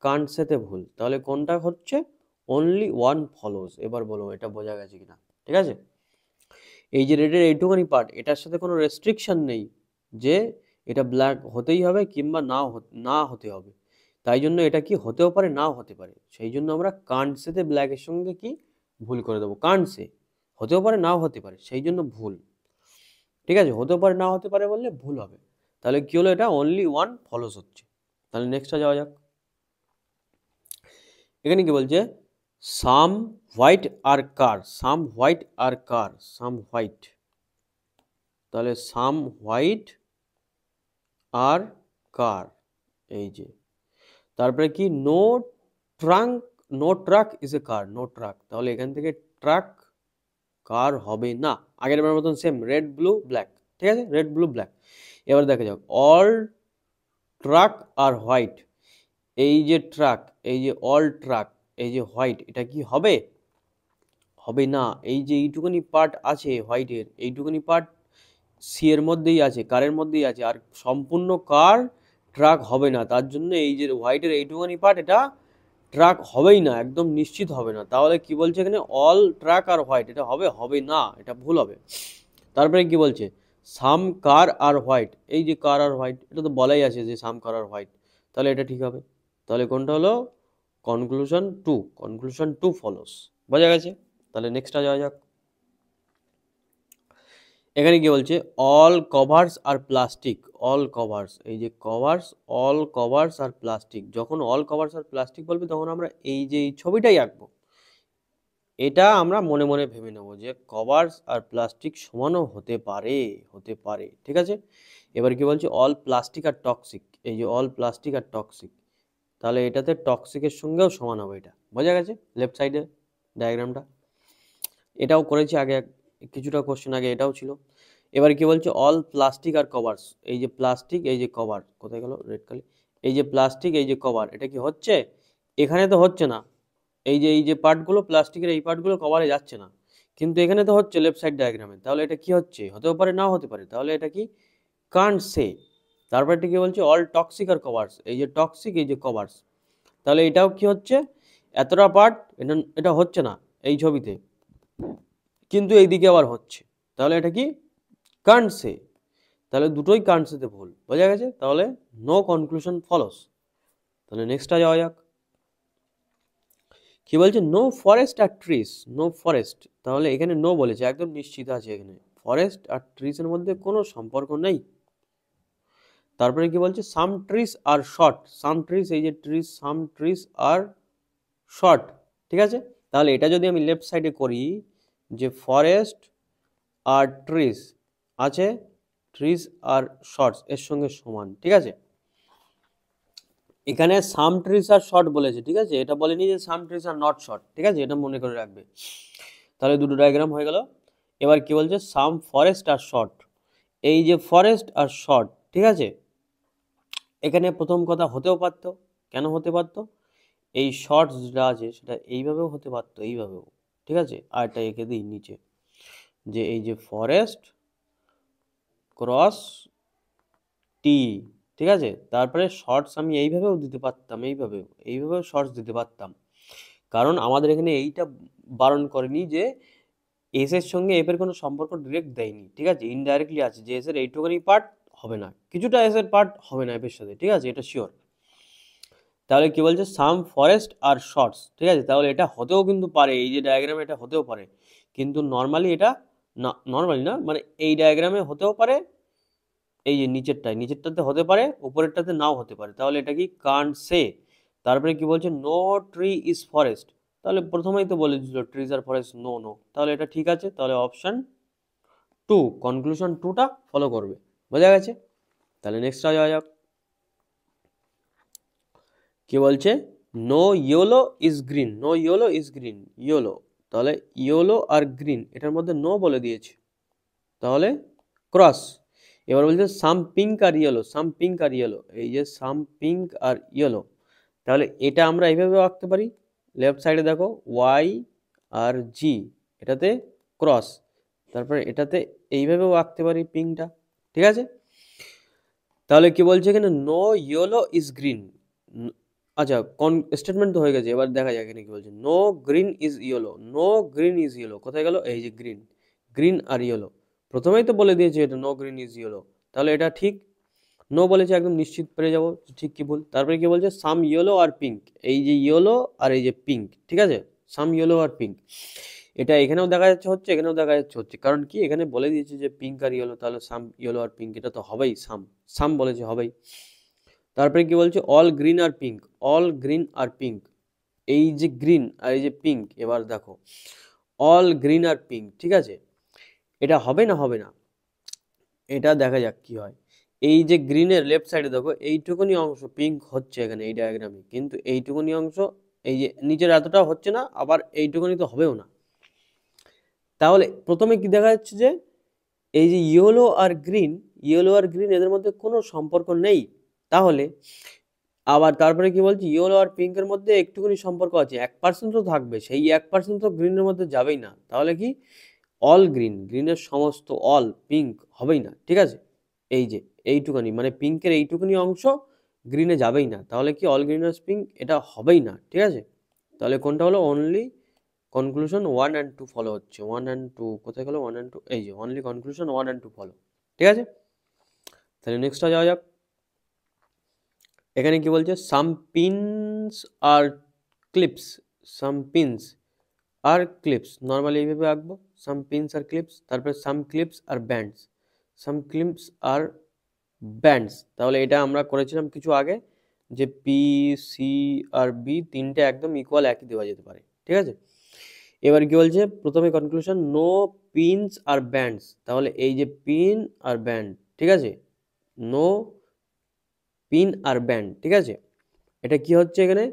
কান্টসেতে ভুল, তাহলে কোনটা হচ্ছে, অনলি ওয়ান ফলোজ, এবার বলো এটা বোঝা গেছে কিনা, ঠিক আছে, এই যে রেডের এইটুকুনি পার্ট, এটার সাথে কোনো রেস্ট্রিকশন নেই যে এটা ব্ল্যাক হতেই হবে কিংবা না হতে হবে, তাই জন্য এটা কি হতেও পারে নাও হতে পারে, সেই জন্য আমরা কান্টসেতে ব্ল্যাকের সঙ্গে কি ভুল করে দেবো, কান্টসে হতেও পারে নাও হতে পারে, সেই জন্য ভুল, ঠিক আছে, হতেও পারে নাও হতে পারে বললে ভুল হবে, তাহলে কি হলো, এটা অনলি ওয়ান ফলোস হচ্ছে। তাহলে নেক্সটটা যাওয়া যাক, এখানে কি বলছে some white are car, some white are car, some white, তাহলে সাম হোয়াইট আর কার, এই যে তারপরে কি no trunk, no truck is a car, no truck, তাহলে এখান থেকে ট্রাক কার হবে না, আগের বার মতন সেম রেড ব্লু ব্ল্যাক, ঠিক আছে, রেড ব্লু ব্ল্যাক। এবার দেখা যাক অল ট্রাক আর হোয়াইট, এই যে ট্রাক, এই যে অল ট্রাক, এই যে হোয়াইট, এটা কি হবে, হবে না। এই যে এইটুকুনি পার্ট আছে হোয়াইটের, এইটুকুনি পার্ট সি এর মধ্যেই আছে, কারের মধ্যেই আছে, আর সম্পূর্ণ কার ট্রাক হবে না, তার জন্য এই যে হোয়াইটের এইটুকুনি পার্ট এটা ট্রাক হবেই না, একদম নিশ্চিত হবে না। তাহলে কি বলছে এখানে অল ট্রাক আর হোয়াইট, এটা হবে, হবে না, এটা ভুল হবে। তারপরে কি বলছে সাম কার আর হোয়াইট, এই যে কার আর হোয়াইট, এটা তো বলাই আছে যে সাম কার আর হোয়াইট, তাহলে এটা ঠিক হবে। তাহলে কোনটা হলো conclusion two, conclusion two follows, বোঝা গেছে। তাহলে নেক্সটটা যাওয়া যাক। এখানে কি বলছে all covers are plastic, all covers, এই যে covers, all covers are plastic, যখন অল কভার্স আর প্লাস্টিক বলবে তখন আমরা এই যে এই ছবিটাই আঁকবো, এটা আমরা মনে মনে ভেবে নেব যে কভার্স আর প্লাস্টিক সমানও হতে পারে, হতে পারে, ঠিক আছে। এবার কি বলছে অল প্লাস্টিক আর টক্সিক, এই যে অল প্লাস্টিক আর টক্সিক, তাহলে এটাতে টক্সিকের সঙ্গেও সমান হবে, এটা বোঝা গেছে লেফট সাইডে ডায়াগ্রামটা। এটাও করেছি আগে কিছুটা কোশ্চেন আগে, এটাও ছিল। এবার কি বলছে অল প্লাস্টিক আর কভার্স, এই যে প্লাস্টিক, এই যে কভার, কোথায় গেল রেড কালি, এই যে প্লাস্টিক, এই যে কভার, এটা কি হচ্ছে, এখানে তো হচ্ছে না, এই যে পার্টগুলো প্লাস্টিকের এই পার্টগুলো কভারে যাচ্ছে না, কিন্তু এখানে তো হচ্ছে লেফট সাইড ডায়াগ্রামে, তাহলে এটা কি হচ্ছে, হতেও পারে নাও হতে পারে, তাহলে এটা কি কান্ট সে। তারপর এটা কি বলছে অল টক্সিক আর কভার্স, এই যে টক্সিক, এই যে কভার্স, তাহলে এটাও কি হচ্ছে এতটা পার্ট, এটা এটা হচ্ছে না এই ছবিতে, কিন্তু এইদিকে আবার হচ্ছে, তাহলে এটা কি কান্ট সে, তাহলে দুটোই কান্ট সেতে ভুল, বোঝা গেছে। তাহলে নো কনক্লুশন ফলোস। তাহলে নেক্সটটা যাওয়া যাক। কি বলছে নো ফরেস্ট আর ট্রিস, নো ফরেস্ট, তাহলে এখানে নো বলেছে, একদম নিশ্চিত আছে এখানে ফরেস্ট আর ট্রিস এর মধ্যে কোনো সম্পর্ক নেই। তারপরে কি বলছে some trees are short, some trees, এই যে trees, some trees are short, ঠিক আছে। তাহলে এটা যদি আমি লেফট সাইডে করি যে ফরেস্ট আর ট্রিস আছে, ট্রিস আর শর্টস এর সঙ্গে সমান, ঠিক আছে। এখানে সাম ট্রিস আর শর্ট বলেছে, ঠিক আছে, এটা বলেনি যে সাম ট্রিস আর নট শর্ট, ঠিক আছে, এটা মনে করে রাখবে। তাহলে দুটো ডায়াগ্রাম হয়ে গেল। এবার কি বলছে সাম ফরেস্ট আর শর্ট, এই যে ফরেস্ট আর শর্ট, ঠিক আছে, এখানে প্রথম কথা হতেও পারতো, কেন হতে পারতো, এই শর্টস যেটা আছে সেটা এইভাবেও হতে পারতো, এইভাবেও, ঠিক আছে। আর এটা এঁকে দিই নিচে যে এই যে ফরেস্ট ক্রস টি, ঠিক আছে, তারপরে শর্টস আমি এইভাবেও দিতে পারতাম, এইভাবেও শর্টস দিতে পারতাম, কারণ আমাদের এখানে এইটা বারণ করেনি যে এস এর সঙ্গে এফ এর কোনো সম্পর্ক ডিরেক্ট দেয়নি, ঠিক আছে, ইনডাইরেক্টলি আছে যে এস এর এইটুকুনি পার্ট হবে না, কিছুটা এস এর পার্ট হবে না এফ এর সাথে, ঠিক আছে, এটা শিওর। তাহলে কি বলছে সাম ফরেস্ট আর শর্টস, ঠিক আছে, তাহলে এটা হতেও কিন্তু পারে, এই যে ডায়াগ্রামে এটা হতেও পারে, কিন্তু নর্মালি এটা না, নর্মালি না, মানে এই ডায়াগ্রামে হতেও পারে, এই যে নিচেরটাতে হতে পারে, উপরেরটাতে নাও হতে পারে, তাহলে এটা কি কান্ট সে। তারপরে কি বলছে নো ট্রি ইজ ফরেস্ট, তাহলে প্রথমেই তো বলে দিল trees are forest, no no, তাহলে এটা ঠিক আছে, তাহলে অপশন টু, কনক্লুশন টুটা ফলো করবে, বোঝা গেছে। তাহলে নেক্সটটা যাওয়া যাক। কি বলছে no yellow is green, no yellow is green, yellow, তাহলে ইয়েলো আর গ্রিন এটার মধ্যে নো বলে দিয়েছে, তাহলে ক্রস। এবার বলছে some pink are yellow, some pink are yellow, এই যে সাম পিঙ্ক আর ইয়েলো, তাহলে এটা আমরা এইভাবে আঁকতে পারি, লেফট সাইডে দেখো ওয়াই আর জি, এটাতে ক্রস, তারপরে এটাতে এইভাবেও আঁকতে পারি পিঙ্কটা, ঠিক আছে। তাহলে কি বলছে এখানে নো ইয়েলো ইজ গ্রিন, আচ্ছা কোন স্টেটমেন্ট তো হয়ে গেছে, এবার দেখা যাক এখানে কি বলছে no green is yellow, no green is yellow, কোথায় গেল, এই যে গ্রিন, গ্রিন আর ইয়েলো, প্রথমেই তো বলে দিয়েছে এটা নো গ্রিন ইজ ইয়েলো, তাহলে এটা ঠিক, নো বলেছে একদম নিশ্চিত পেরে যাবো ঠিক কি ভুল। তারপরে কি বলছে সাম ইয়েলো আর পিঙ্ক, এই যে ইয়েলো আর এই যে পিঙ্ক, ঠিক আছে, সাম ইয়েলো আর পিঙ্ক, এটা এখানেও দেখা যাচ্ছে হচ্ছে, এখানেও দেখা যাচ্ছে হচ্ছে, কারণ কি এখানে বলে দিয়েছে যে পিঙ্ক আর ইয়েলো, তাহলে সাম ইয়েলো আর পিঙ্ক, এটা তো হবেই, সাম সাম বলেছে হবেই। তারপরে কি বলছে অল গ্রিন আর পিঙ্ক, অল গ্রিন আর পিঙ্ক, এই যে গ্রিন আর এই যে পিঙ্ক, এবার দেখো অল গ্রিন আর পিঙ্ক, ঠিক আছে, এটা হবে না হবে না, এটা দেখা যাক কি হয়। এই যে গ্রিনের লেফট সাইডে দেখো এইটুকুনি অংশ পিঙ্ক হচ্ছে এখানে এই ডায়াগ্রামে, কিন্তু এইটুকুনি অংশ এই যে নিচের এতটা হচ্ছে না, আবার এইটুকুনি তো হবেও না। তাহলে প্রথমে কি দেখা যাচ্ছে যে এই যে ইয়েলো আর গ্রিন এদের মধ্যে কোনো সম্পর্ক নেই। তাহলে আবার তারপরে কি বলছি, ইয়েলো আর পিঙ্কের মধ্যে একটুখানি সম্পর্ক আছে, 1% তো থাকবে, সেই 1% তো গ্রিনের মধ্যে যাবেই না। তাহলে কি অল গ্রিনের সমস্ত অল পিঙ্ক হবেই না, ঠিক আছে। এই যে এইটুখানি মানে পিঙ্কের এইটুকুনি অংশ গ্রিনে যাবেই না, তাহলে কি অল গ্রিন আর পিঙ্ক এটা হবেই না, ঠিক আছে। তাহলে কোনটা হলো, অনলি কনক্লুশন 1 and 2 ফলো হচ্ছে। 1 and 2 কোথায় গেল, 1 and 2 এই যে অনলি কনক্লুশন 1 and 2 ফলো, ঠিক আছে। তাহলে নেক্সটটা যাওয়া যাক। এখানে কি বলছে, সাম পিনস আর ক্লিপস, সাম পিনস আর ক্লিপস, নর্মালি এইভাবে আঁকবো, সাম পিনস আর ক্লিপস, তারপরে সাম ক্লিপস আর ব্যান্ডস, সাম ক্লিপস আর ব্যান্ডস। তাহলে এটা আমরা করেছিলাম কিছু আগে, যে পি সি আর বি তিনটে একদম ইকুয়াল একই দেওয়া যেতে পারে, ঠিক আছে। এবার কি বলছে, প্রথমে কনক্লুশন নো পিনস আর ব্যান্ডস, তাহলে এই যে পিন আর ব্যান্ড, ঠিক আছে, নো পিন আর ব্যান্ড, ঠিক আছে। এটা কি হচ্ছে এখানে,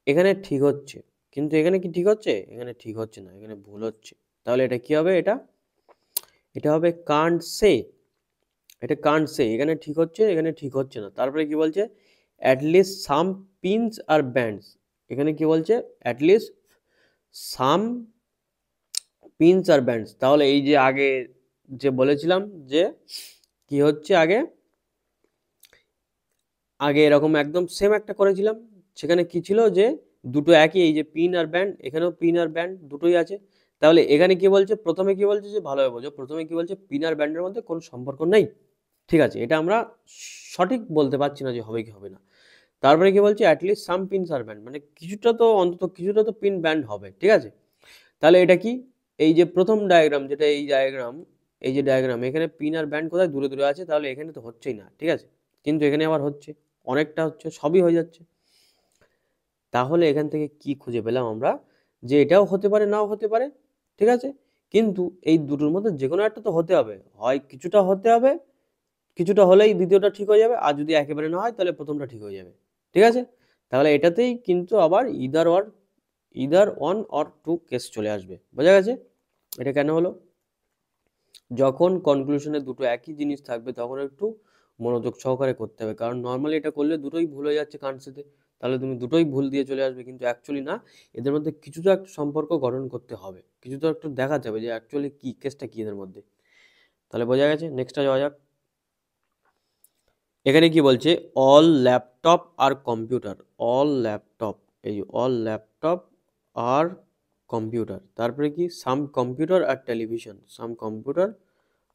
এখানে ঠিক হচ্ছে, কিন্তু এখানে কি ঠিক হচ্ছে, এখানে ঠিক হচ্ছে না, এখানে ভুল হচ্ছে। তাহলে এটা কি হবে, এটা এটা হবে কান্ট সে, এটা কান্ট সে, এখানে ঠিক হচ্ছে এখানে ঠিক হচ্ছে না। তারপরে কি বলছে, অ্যাটলিস্ট সাম পিনস আর ব্যান্ডস, এখানে কি বলছে, অ্যাটলিস্ট সাম পিনস আর ব্যান্ডস। তাহলে এই যে আগে যে বলেছিলাম যে কি হচ্ছে, আগে আগে এরকম একদম সেম একটা করেছিলাম, সেখানে কি ছিল যে দুটো একই, এই যে পিন আর ব্যান্ড, এখানেও পিন আর ব্যান্ড দুটোই আছে। তাহলে এখানে কি বলছে, প্রথমে কি বলছে যে ভালোভাবে বোঝো, প্রথমে কি বলছে, পিন আর ব্যান্ডের মধ্যে কোনো সম্পর্ক নেই, ঠিক আছে, এটা আমরা সঠিক বলতে পারছি না যে হবে কি হবে না। তারপরে কি বলছে, অ্যাটলিস্ট সাম পিনস আর ব্যান্ড, মানে কিছুটা তো অন্তত কিছুটা তো পিন ব্যান্ড হবে, ঠিক আছে। তাহলে এটা কি, এই যে প্রথম ডায়াগ্রাম যেটা এই ডায়াগ্রাম, এই যে ডায়াগ্রাম, এখানে পিন আর ব্যান্ড কোথায় দূরে দূরে আছে, তাহলে এখানে তো হচ্ছেই না, ঠিক আছে, কিন্তু এখানে আবার হচ্ছে, অনেকটা হচ্ছে, সবই হয়ে যাচ্ছে। তাহলে এখান থেকে কি খুঁজে পেলাম আমরা, যে এটাও হতে পারে নাও হতে পারে, ঠিক আছে, কিন্তু এই দুটোর মধ্যে যে কোনো একটা তো হতে হবে, হয় কিছুটা হতে হবে, কিছুটা হলেই দ্বিতীয়টা ঠিক হয়ে যাবে, আর যদি একেবারে না হয় তাহলে প্রথমটা ঠিক হয়ে যাবে, ঠিক আছে। তাহলে এটাতেই কিন্তু আবার either one or two case চলে আসবে, বোঝা গেছে। এটা কেন হলো, যখন কনক্লুশনে দুটো একই জিনিস থাকবে তখন একটু মনোযোগ সহকারে করতে হবে, কারণ নর্মালি এটা করলে দুটোই ভুল হয়ে যাচ্ছে কান্টসেতে, তাহলে তুমি দুটোই ভুল দিয়ে চলে আসবে, কিন্তু অ্যাকচুয়ালি না, এদের মধ্যে কিছু তো একটা সম্পর্ক গঠন করতে হবে, কিছু তো একটু দেখাতে হবে যে অ্যাকচুয়ালি কি কেসটা কি এদের মধ্যে। তাহলে বোঝা গেছে, নেক্সটটা যাওয়া যাক। এখানে কি বলছে, all laptop are computer, all laptop, এই যে অল ল্যাপটপ আর কম্পিউটার, তারপরে কি some computer are television, some computer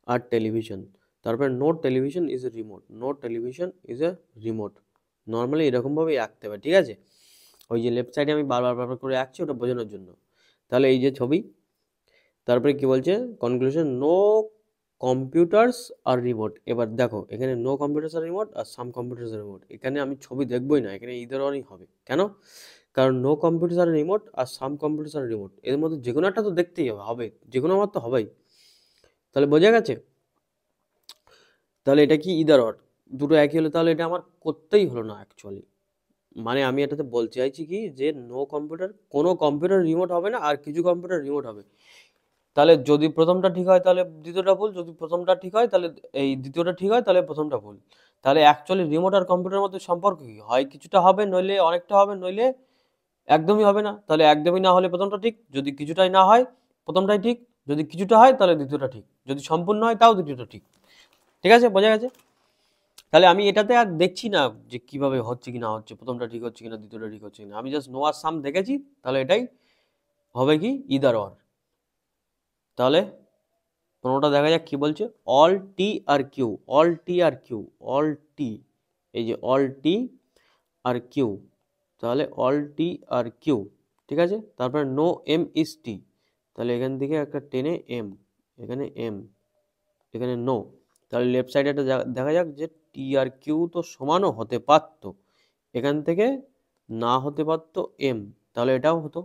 are television, তারপরে no television is a remote, no television is a remote. Normally এরকমভাবেই আঁকতে হবে, ঠিক আছে, ওই যে লেফট সাইডে আমি বারবার করে আঁকছি ওটা বোঝানোর জন্য। তাহলে এই যে ছবি, তারপরে কি বলছে, কনক্লুশন নো কম্পিউটার্স আর রিমোট। এবার দেখো এখানে নো কম্পিউটার্স আর রিমোট আর সাম কম্পিউটার্স আর রিমোট, এখানে আমি ছবি দেখবই না, এখানে ইদার অনই হবে। কেন, কারণ নো কম্পিউটার্স আর রিমোট আর সাম কম্পিউটার্স আর রিমোট এর মধ্যে যে কোনো একটা তো দেখতেই হবে, যে কোনো আমার তো হবেই। তাহলে বোঝা গেছে, তাহলে এটা কি ইদার অর, দুটো একই হলে তাহলে এটা আমার করতেই হলো না অ্যাকচুয়ালি, মানে আমি এটাতে বলতে চাইছি কি, যে নো কম্পিউটার, কোনো কম্পিউটার রিমোট হবে না, আর কিছু কম্পিউটার রিমোট হবে। তাহলে যদি প্রথমটা ঠিক হয় তাহলে দ্বিতীয়টা ভুল, যদি প্রথমটা ঠিক হয় তাহলে এই দ্বিতীয়টা ঠিক হয় তাহলে প্রথমটা ভুল। তাহলে অ্যাকচুয়ালি রিমোট আর কম্পিউটারের মধ্যে সম্পর্ক কি, হয় কিছুটা হবে নইলে অনেকটা হবে নইলে একদমই হবে না। তাহলে একদমই না হলে প্রথমটা ঠিক, যদি কিছুটাই না হয় প্রথমটাই ঠিক, যদি কিছুটা হয় তাহলে দ্বিতীয়টা ঠিক, যদি সম্পূর্ণ হয় তাও দ্বিতীয়টা ঠিক, ঠিক আছে, বোঝা গেছে। তাহলে আমি এটাতে আর দেখছি না যে কিভাবে হচ্ছে কি না হচ্ছে, প্রথমটা ঠিক হচ্ছে কিনা দ্বিতীয়টা ঠিক হচ্ছে কিনা, আমি জাস্ট নো আর সাম দেখেছি, তাহলে এটাই হবে কি ইদার অর। তাহলে কোনোটা দেখা যাক কি বলছে, অল টি আর কিউ, অল টি আর কিউ, অল টি, এই যে অল টি আর কিউ, তাহলে অল টি আর কিউ, ঠিক আছে। তারপরে নো এম ইজ টি, তাহলে এখান থেকে একটা টেনে এম, এখানে এম, এখানে নো। তাহলে লেফট সাইডে একটা দেখা যাক যে টি আর কিউ তো সমানও হতে পারতো, এখান থেকে না হতে পারতো এম, তাহলে এটাও হতো।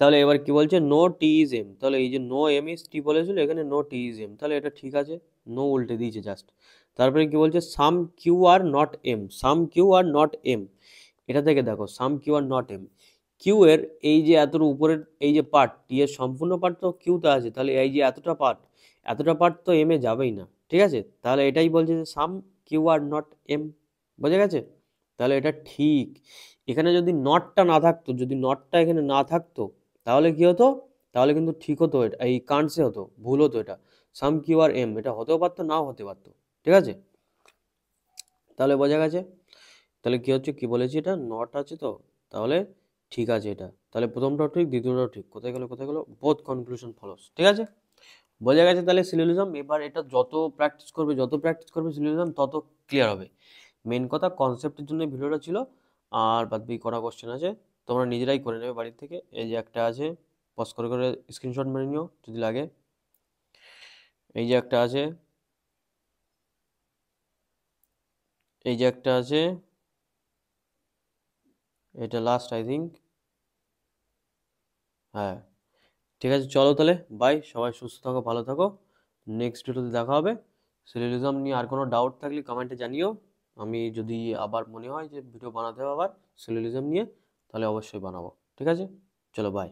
তাহলে এবার কি বলছে, নো টি ইজ এম, তাহলে এই যে নো এম ইজ টি বলেছিল, এখানে নো টি ইজ এম, তাহলে এটা ঠিক আছে, নো উল্টে দিয়েছে জাস্ট। তারপরে কি বলছে, some Q are not M, some Q are not M, এটা থেকে দেখো some Q are not M, Q এর এই যে এতর উপরের এই যে পার্ট, টি এর সম্পূর্ণ পার্ট তো কিউতে আছে, তাহলে এই যে এতটা পার্ট তো এম এ যাবেই না, ঠিক আছে, তাহলে এটাই বলছে যে সাম কিউ আর নট এম, বোঝা গেছে? তাহলে এটা ঠিক। এখানে যদি নটটা না থাকতো, যদি নটটা এখানে না থাকতো, তাহলে কি হতো, তাহলে কিন্তু ঠিক হতো, এটা এই কান্টসে হতো, ভুল হতো, এটা সাম কিউ আর এম এটা হতেও পারতো, নাও হতে পারতো, ঠিক আছে? তাহলে বোঝা গেছে। তাহলে কি হচ্ছে, কি বলেছি, এটা নট আছে তো, তাহলে ঠিক আছে এটা, তাহলে প্রথমটাও ঠিক দ্বিতীয়টাও ঠিক, কোথায় গেলো, বোথ কনক্লুশন ফলোস, ঠিক আছে, বোঝা গেছে। তাহলে সিলোজিজম, এবার এটা যত প্র্যাকটিস করবে সিলোজিজম তত ক্লিয়ার হবে। মেন কথা কনসেপ্টের জন্য ভিডিওটা ছিল, আর বাদ বাকি কটা কোশ্চেন আছে তোমরা নিজেরাই করে নেবে বাড়ির থেকে। এই যে একটা আছে, পজ করে স্ক্রিনশট মেরে নিও যদি লাগে। এই যে একটা আছে, এই যে একটা আছে, এটা লাস্ট আই থিঙ্ক। হ্যাঁ, ঠিক আছে, চলো তাহলে বাই, সবাই সুস্থ থাকো, ভালো থাকো, নেক্সট ভিডিওতে দেখা হবে। সিরিয়ালিজম নিয়ে আর কোনো ডাউট থাকলে কমেন্টে জানিও, আমি যদি আবার মনে হয় যে ভিডিও বানাতে হবে আবার সিরিয়ালিজম নিয়ে, তাহলে অবশ্যই বানাবো, ঠিক আছে, চলো বাই।